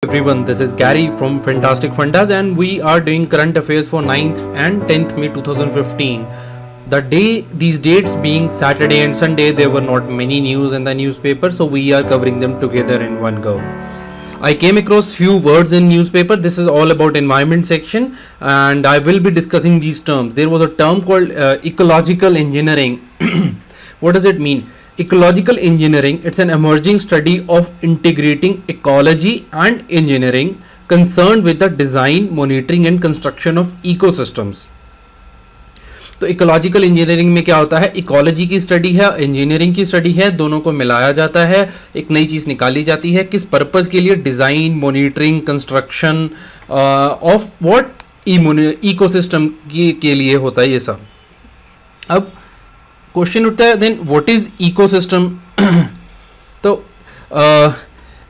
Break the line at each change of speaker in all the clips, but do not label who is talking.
everyone, this is Gary from Fantastic Fundas and we are doing current affairs for 9th and 10th May 2015. These dates being Saturday and Sunday, there were not many news in the newspaper, so we are covering them together in one go. I came across few words in newspaper. This is all about environment section and I will be discussing these terms. There was a term called ecological engineering. What does it mean? Ecological engineering, it's an emerging study of integrating ecology and engineering concerned with the design, monitoring and construction of ecosystems. तो ecological engineering में क्या होता है? Ecology की study है, engineering की study है, दोनों को मिलाया जाता है, एक नई चीज़ निकाली जाती है. किस पर्पस के लिए? Design, monitoring, construction of what ecosystem के लिए होता है ये सब. अब क्वेश्चन उठता है देन व्हाट इज इकोसिस्टम. तो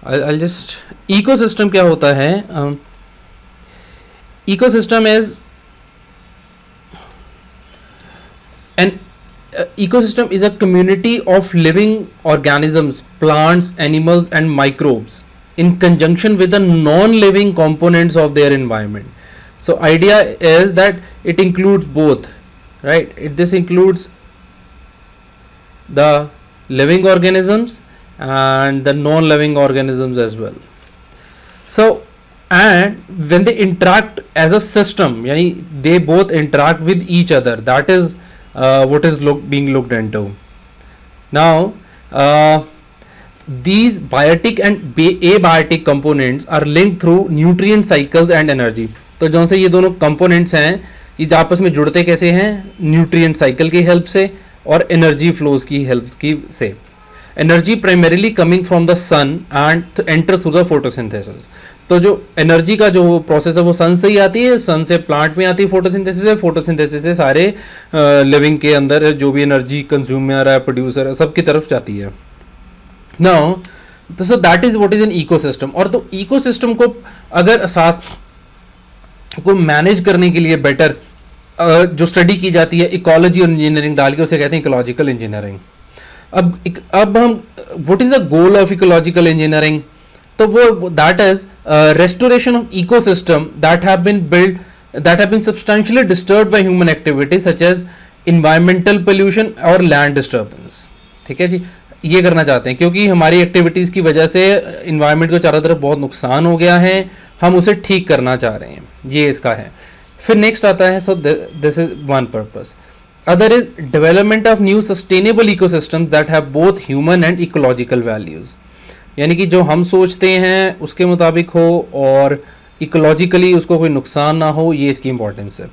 आई जस्ट इकोसिस्टम क्या होता है? Ecosystem is an ecosystem is a community of living organisms, plants, animals and microbes in conjunction with the non-living components of their environment. So idea is that it includes both, right? This includes the living organisms and the non-living organisms as well. So and when they interact as a system, yani they both interact with each other, that is what is being looked into. Now these biotic and abiotic components are linked through nutrient cycles and energy. तो जौन से ये दोनों components हैं ये आपस में जुड़ते कैसे हैं? न्यूट्रिएंट साइकिल की हेल्प से और एनर्जी फ्लोज की हेल्प की से. Energy primarily coming from the sun and enters through the photosynthesis. तो जो एनर्जी का जो प्रोसेस है वो सन से ही आती है, सन से प्लांट में आती है फोटोसिंथेसिस से, फोटोसिंथेसिस से सारे लिविंग के अंदर जो भी एनर्जी कंज्यूमर है, प्रोड्यूसर है, सब की तरफ जाती है. Now so that is what is an ecosystem. और तो इकोसिस्टम को अगर साथ को मैनेज करने के लिए बेटर जो स्टडी की जाती है इकोलॉजी और इंजीनियरिंग डाल के, उसे कहते हैं इकोलॉजिकल इंजीनियरिंग. अब हम what is the goal of ecological engineering? तो वो that is restoration of ecosystem that have been substantially disturbed by human activities such as environmental pollution और land disturbance. ठीक है जी, ये करना चाहते हैं क्योंकि हमारी एक्टिविटीज़ की वजह से इन्वायरमेंट को चारों तरफ बहुत नुकसान हो गया है, हम उसे ठीक करना चाह रहे हैं, ये इसका है. फिर नेक्स्ट आता है, so this is one purpose. Other is development of new sustainable ecosystems that have both human and ecological values. यानी कि जो हम सोचते हैं उसके मुताबिक हो और इकोलॉजिकली उसको कोई नुकसान ना हो, ये इसकी इंपॉर्टेंस है.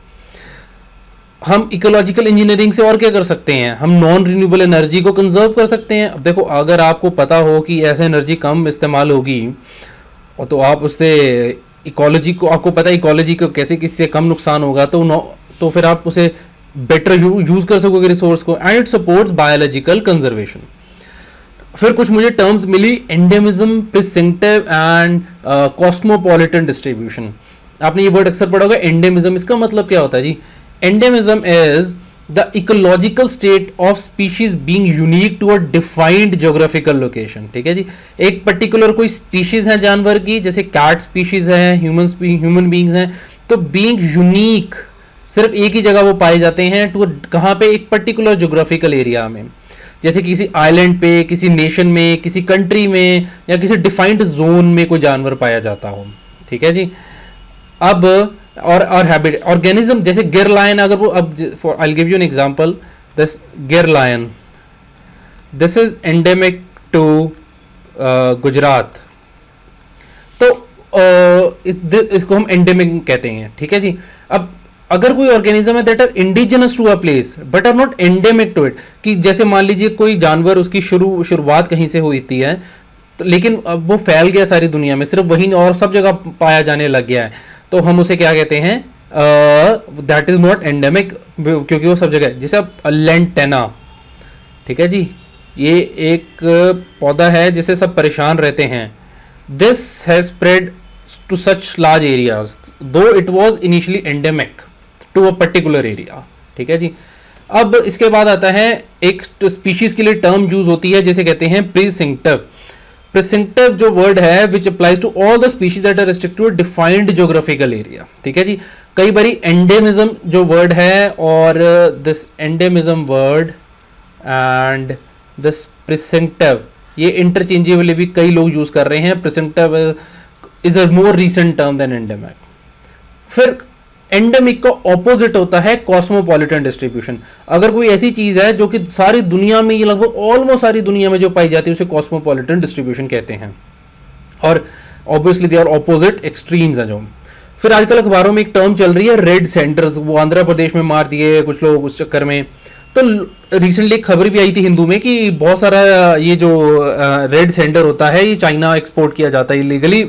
हम इकोलॉजिकल इंजीनियरिंग से और क्या कर सकते हैं? हम नॉन रिन्यूएबल एनर्जी को कंजर्व कर सकते हैं. अब देखो, अगर आपको पता हो कि ऐसे एनर्जी कम इस्तेमाल होगी और तो आप उससे इकोलॉजी को, आपको पता है इकोलॉजी को कैसे किससे कम नुकसान होगा, तो फिर आप उसे बेटर यूज़ कर सकोगे रिसोर्स को. And it supports biological conservation. फिर कुछ मुझे टर्म्स मिली, endemism, precinctive and cosmopolitan distribution. आपने ये वर्ड अक्सर पढ़ा होगा एंडेमिज्म. इसका मतलब क्या होता है जी? Endemism is the ecological state of species being unique to a defined geographical location. ठीक है जी, एक पर्टिकुलर कोई स्पीशीज है जानवर की, जैसे कैट स्पीशीज है, ह्यूमन बींग्स हैं, तो बीइंग यूनिक सिर्फ एक ही जगह वो पाए जाते हैं, टू कहाँ पे? एक पर्टिकुलर ज्योग्राफिकल एरिया में, जैसे किसी आइलैंड पे, किसी नेशन में, किसी कंट्री में या किसी डिफाइंड जोन में कोई जानवर पाया जाता हो. ठीक है जी. अब और हैबिट ऑर्गेनिज्म, जैसे गिर लायन, अगर वो, अब I will give you an example, this Gir lion, this is endemic to Gujarat. तो इसको हम एंडेमिक कहते हैं. ठीक है जी. अब अगर कोई ऑर्गेनिज्म है that are indigenous to a place but are not endemic to it, कि जैसे मान लीजिए कोई जानवर, उसकी शुरुआत कहीं से हुई थी है, तो लेकिन अब वो फैल गया सारी दुनिया में, सिर्फ वहीं और सब जगह पाया जाने लग गया है, तो हम उसे क्या कहते हैं? दैट इज नॉट एंडेमिक, क्योंकि वो सब जगह है. जैसे अब लेंटेना, ठीक है जी, ये एक पौधा है जिससे सब परेशान रहते हैं. This has spread to such large areas though it was initially endemic to a particular area. ठीक है जी. अब इसके बाद आता है एक स्पीशीज के लिए टर्म यूज होती है जिसे कहते हैं प्रीसिंक्टिव. प्रेसेंटिव जो वर्ड है which applies to all the species that are restricted to defined geographical area, ठीक है जी। कई बारी एंडेमिज्म जो वर्ड है और this endemism word and this precinctive ये इंटरचेंजेबली भी कई लोग यूज कर रहे हैं। Precinctive is a more recent term than endemic. फिर एंडेमिक का ऑपोजिट होता है कॉस्मोपॉलिटन डिस्ट्रीब्यूशन। अगर कोई ऐसी चीज है जो कि सारी दुनिया में, ये लगभग ऑलमोस्ट सारी दुनिया में जो पाई जाती है उसे कॉस्मोपॉलिटन डिस्ट्रीब्यूशन कहते हैं। और obviously they are opposite extremes हैं जो। फिर आजकल अखबारों में एक टर्म चल रही है रेड सेंटर्स, वो आंध्र प्रदेश में मार दिए कुछ लोग उस चक्कर में। तो रिसेंटली एक खबर भी आई थी हिंदू में कि बहुत सारा ये जो रेड सेंटर होता है ये चाइना एक्सपोर्ट किया जाता है इलीगली,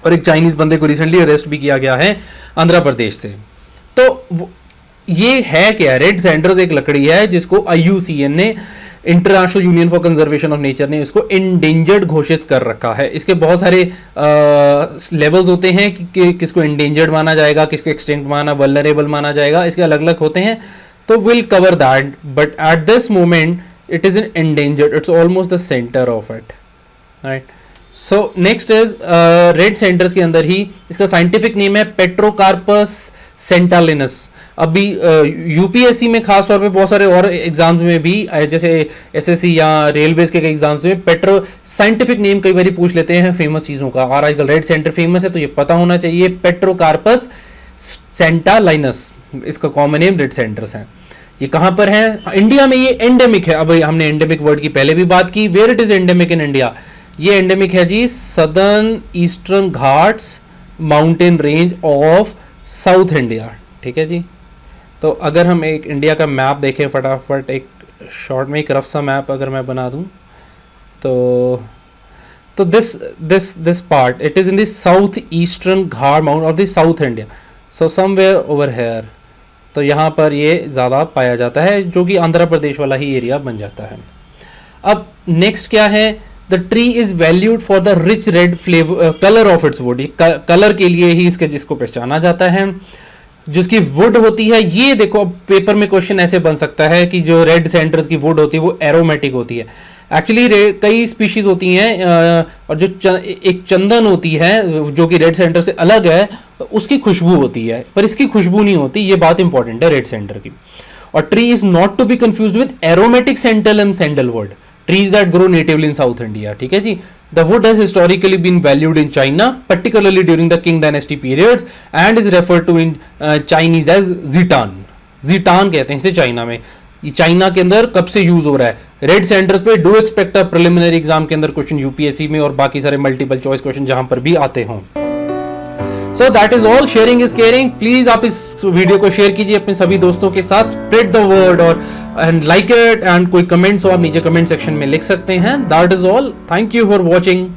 और एक चाइनीज बंदे को रिसेंटली अरेस्ट भी किया गया है आंध्र प्रदेश से। तो ये है क्या? रेड सेंटर्स एक लकड़ी है जिसको IUCN ने, international union for conservation of nature ने इसको इंडेंजर्ड घोषित कर रखा है। इसके बहुत सारे लेवल्स होते हैं कि किसको इंडेंजर्ड माना जाएगा, किसको एक्सटिंक्ट माना, वल्नरेबल माना जाएगा, इसके अलग अलग होते हैं। तो will cover that, but at this moment it is in endangered, it's almost the centre of it, right. So next is red centres के अंदर ही इसका साइंटिफिक नेम है पेट्रोकार्पस सेंटालिनस। अभी UPSC में खास तौर पे बहुत सारे और एग्जाम्स में भी जैसे SSC या रेलवेज के एग्जाम्स में साइंटिफिक नेम कई बार पूछ लेते हैं फेमस चीजों का, और आजकल रेड सेंटर फेमस है तो ये पता होना चाहिए, पेट्रोकार्पस सेंटालिनस इसका कॉमन नेम रेड सेंटर्स है। ये कहां पर है? इंडिया में ये एंडेमिक है। अब हमने एंडेमिक वर्ड की पहले भी बात की, where it is endemic in India. ये एंडेमिक है जी southern eastern Ghats mountain range of South India, ठीक है जी। तो अगर हम एक इंडिया का मैप देखें फटाफट, एक शॉर्ट में एक रफ सा मैप अगर मैं बना दूं तो this part it is in the south eastern Ghat mount of the south India, so somewhere over here. तो यहाँ पर ये ज़्यादा पाया जाता है जो कि आंध्र प्रदेश वाला ही एरिया बन जाता है। अब नेक्स्ट क्या है? The tree is valued for the rich red flavour colour of its would. Colour के लिए ही जिसको पहचाना जाता है, जिसकी वुड होती है। ये देखो पेपर में क्वेश्चन ऐसे बन सकता है कि जो रेड सेंटर्स की वुड होती है वो एरोमेटिक होती है। एक्चुअली कई स्पीशीज होती हैं और जो एक चंदन होती है जो कि रेड सेंटर से अलग है, उसकी खुशबू होती है, पर इसकी खुशबू नहीं होती। ये बात इंपॉर्टेंट है रेड सेंटर की। और tree is not to be confused with aromatic santalum sandalwood, trees that grow natively in South India, ठीक है जी। The wood has historically been valued in China, particularly during the Qing dynasty periods, and is referred to in Chinese as zitan. zitan कहते हैं इसे China में। ये China के अंदर कब से यूज हो रहा है? रेड सेंटर्स पे do expect a preliminary exam के अंदर क्वेश्चन UPSC में और बाकी सारे मल्टीपल चॉइस क्वेश्चन जहां पर भी आते हों। So that is all, sharing is caring. Please आप इस वीडियो को शेयर कीजिए अपने सभी दोस्तों के साथ, स्प्रेड द वर्ड और एंड लाइक इट, एंड कोई कमेंट्स हो आप नीचे कमेंट सेक्शन में लिख सकते हैं। That is all, thank you for watching.